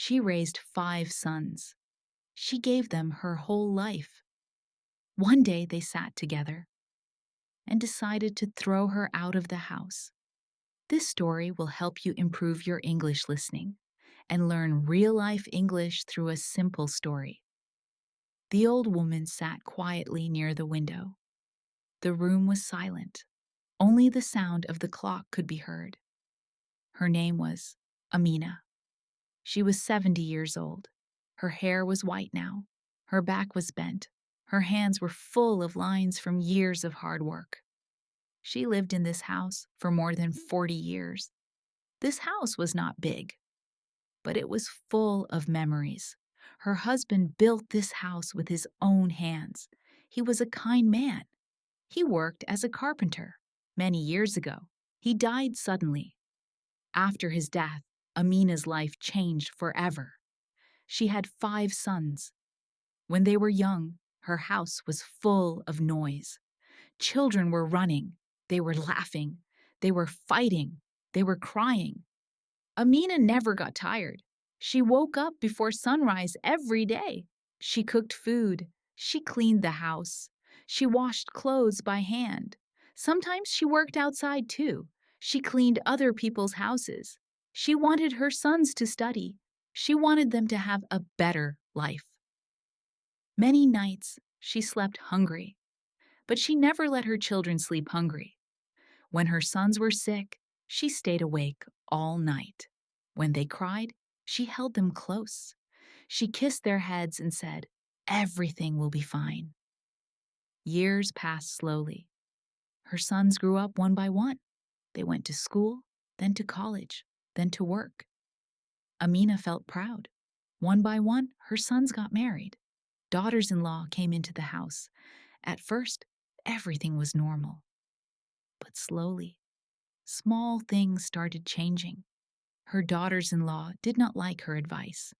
She raised 5 sons. She gave them her whole life. One day they sat together and decided to throw her out of the house. This story will help you improve your English listening and learn real life English through a simple story. The old woman sat quietly near the window. The room was silent. Only the sound of the clock could be heard. Her name was Amina. She was 70 years old. Her hair was white now. Her back was bent. Her hands were full of lines from years of hard work. She lived in this house for more than 40 years. This house was not big, but it was full of memories. Her husband built this house with his own hands. He was a kind man. He worked as a carpenter. Many years ago, he died suddenly. After his death, Amina's life changed forever. She had 5 sons. When they were young, her house was full of noise. Children were running, they were laughing, they were fighting, they were crying. Amina never got tired. She woke up before sunrise every day. She cooked food. She cleaned the house. She washed clothes by hand. Sometimes she worked outside too. She cleaned other people's houses. She wanted her sons to study. She wanted them to have a better life. Many nights she slept hungry, but she never let her children sleep hungry. When her sons were sick, she stayed awake all night. When they cried, she held them close. She kissed their heads and said, "Everything will be fine." Years passed slowly. Her sons grew up one by one. They went to school, then to college, then to work. Amina felt proud. One by one, her sons got married. Daughters-in-law came into the house. At first, everything was normal. But slowly, small things started changing. Her daughters-in-law did not like her advice.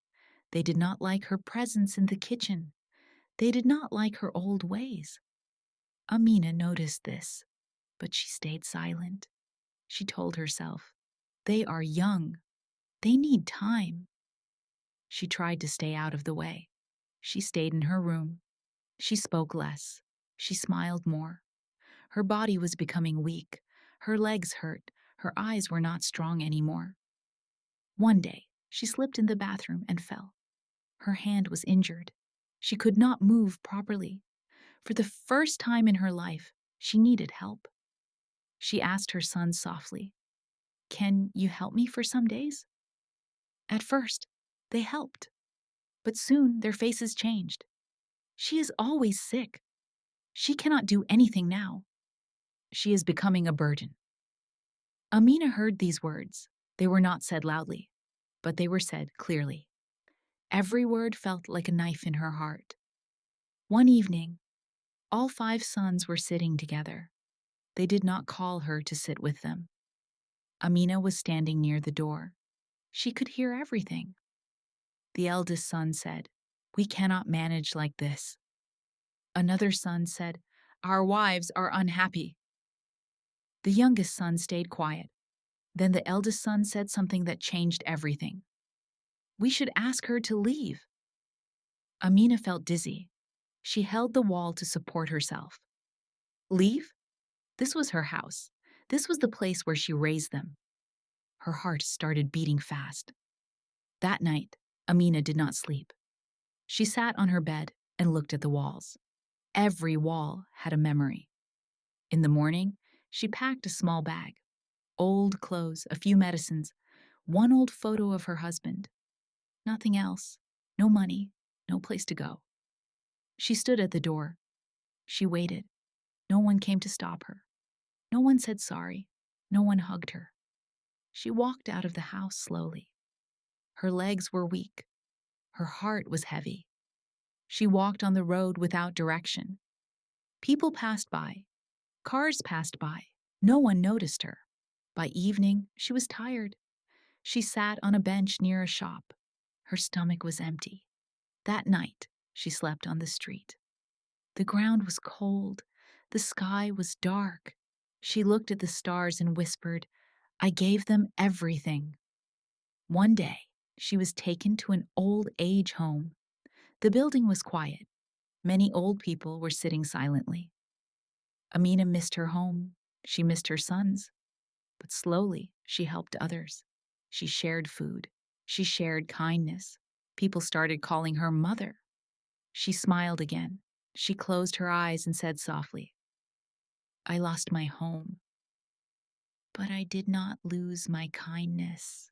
They did not like her presence in the kitchen. They did not like her old ways. Amina noticed this, but she stayed silent. She told herself, "They are young. They need time." She tried to stay out of the way. She stayed in her room. She spoke less. She smiled more. Her body was becoming weak. Her legs hurt. Her eyes were not strong anymore. One day, she slipped in the bathroom and fell. Her hand was injured. She could not move properly. For the first time in her life, she needed help. She asked her sons softly, "Can you help me for some days?" At first, they helped, but soon their faces changed. "She is always sick. She cannot do anything now. She is becoming a burden." Amina heard these words. They were not said loudly, but they were said clearly. Every word felt like a knife in her heart. One evening, all 5 sons were sitting together. They did not call her to sit with them. Amina was standing near the door. She could hear everything. The eldest son said, "We cannot manage like this." Another son said, "Our wives are unhappy." The youngest son stayed quiet. Then the eldest son said something that changed everything. "We should ask her to leave." Amina felt dizzy. She held the wall to support herself. Leave? This was her house. This was the place where she raised them. Her heart started beating fast. That night, Amina did not sleep. She sat on her bed and looked at the walls. Every wall had a memory. In the morning, she packed a small bag. Old clothes, a few medicines, one old photo of her husband. Nothing else. No money, no place to go. She stood at the door. She waited. No one came to stop her. No one said sorry. No one hugged her. She walked out of the house slowly. Her legs were weak. Her heart was heavy. She walked on the road without direction. People passed by. Cars passed by. No one noticed her. By evening, she was tired. She sat on a bench near a shop. Her stomach was empty. That night, she slept on the street. The ground was cold. The sky was dark. She looked at the stars and whispered, "I gave them everything." One day, She was taken to an old age home. The building was quiet. Many old people were sitting silently. Amina missed her home. She missed her sons. But slowly, she helped others. She shared food. She shared kindness. People started calling her mother. She smiled again. She closed her eyes and said softly, I lost my home, but I did not lose my kindness.